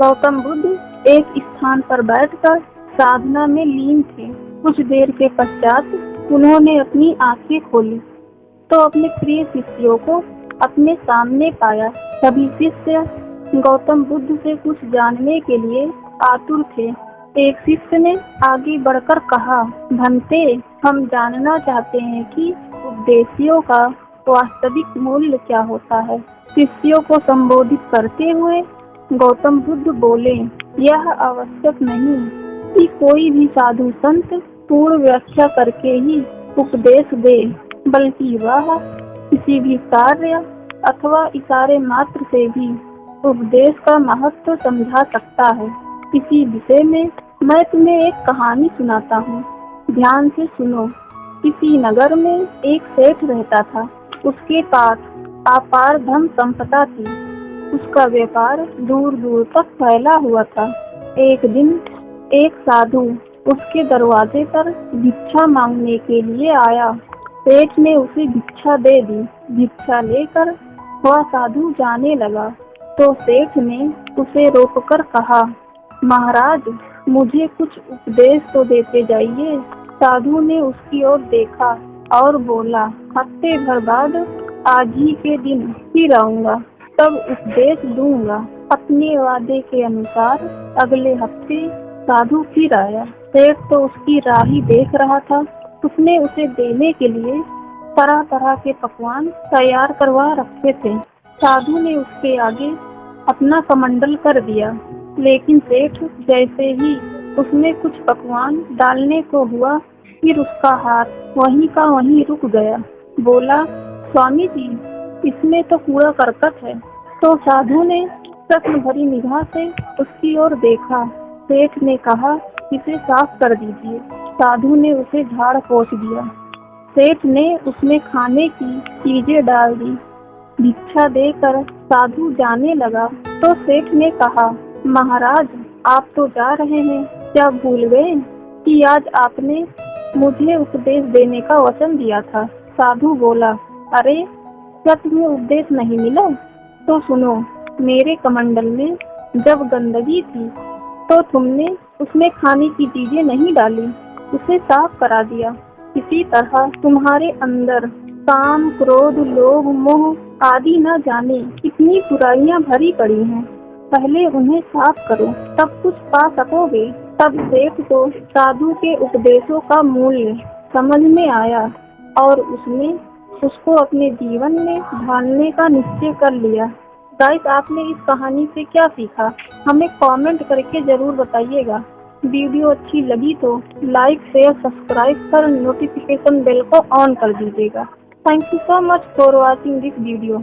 गौतम बुद्ध एक स्थान पर बैठकर साधना में लीन थे। कुछ देर के पश्चात उन्होंने अपनी आंखें खोली तो अपने प्रिय शिष्यों को अपने सामने पाया। सभी शिष्य गौतम बुद्ध से कुछ जानने के लिए आतुर थे। एक शिष्य ने आगे बढ़कर कहा, भंते, हम जानना चाहते हैं कि उपदेशियों का वास्तविक मूल्य क्या होता है। शिष्यों को संबोधित करते हुए गौतम बुद्ध बोले, यह आवश्यक नहीं कि कोई भी साधु संत पूर्ण व्याख्या करके ही उपदेश दे, बल्कि वह किसी भी कार्य अथवा इशारे मात्र से भी उपदेश का महत्व समझा सकता है। इसी विषय में मैं तुम्हें एक कहानी सुनाता हूँ, ध्यान से सुनो। किसी नगर में एक सेठ रहता था। उसके पास अपार धन संपदा थी। उसका व्यापार दूर दूर तक फैला हुआ था। एक दिन एक साधु उसके दरवाजे पर भिक्षा मांगने के लिए आया। सेठ ने उसे भिक्षा दे दी। भिक्षा लेकर वह साधु जाने लगा तो सेठ ने उसे रोककर कहा, महाराज, मुझे कुछ उपदेश तो देते जाइए। साधु ने उसकी ओर देखा और बोला, हफ्ते भर बाद आज ही के दिन फिर आऊंगा, तब उपदेश दूंगा। अपने वादे के अनुसार अगले हफ्ते साधु फिर आया। सेठ तो उसकी राह ही देख रहा था। उसने उसे देने के लिए तरह तरह के पकवान तैयार करवा रखे थे। साधु ने उसके आगे अपना कमंडल कर दिया, लेकिन सेठ जैसे ही उसमें कुछ पकवान डालने को हुआ, फिर उसका हाथ वहीं का वहीं रुक गया। बोला, स्वामी जी, इसमें तो कूड़ा करकट है। तो साधु ने प्रश्न भरी निगाह से उसकी ओर देखा। सेठ ने कहा, इसे साफ कर दीजिए। साधु ने उसे झाड़ पोंछ दिया। सेठ ने उसमें खाने की चीजें डाल दी। भिक्षा देकर साधु जाने लगा तो सेठ ने कहा, महाराज, आप तो जा रहे हैं, क्या भूल गए कि आज आपने मुझे उपदेश देने का वचन दिया था। साधु बोला, अरे, क्या तुम्हें उपदेश नहीं मिला? तो सुनो, मेरे कमंडल में जब गंदगी थी तो तुमने उसमें खाने की चीजें नहीं डाली, उसे साफ करा दिया। इसी तरह तुम्हारे अंदर काम, क्रोध, लोभ, मोह आदि न जाने कितनी बुराइयां भरी पड़ी हैं। पहले उन्हें साफ करो, तब कुछ पा सकोगे। तब सेठ को साधु के उपदेशों का मूल्य समझ में आया और उसने उसको अपने जीवन में ढालने का निश्चय कर लिया। गाइस, आपने इस कहानी से क्या सीखा, हमें कमेंट करके जरूर बताइएगा। वीडियो अच्छी लगी तो लाइक, शेयर, सब्सक्राइब कर नोटिफिकेशन बेल को ऑन कर दीजिएगा। Thank you so much for watching this video.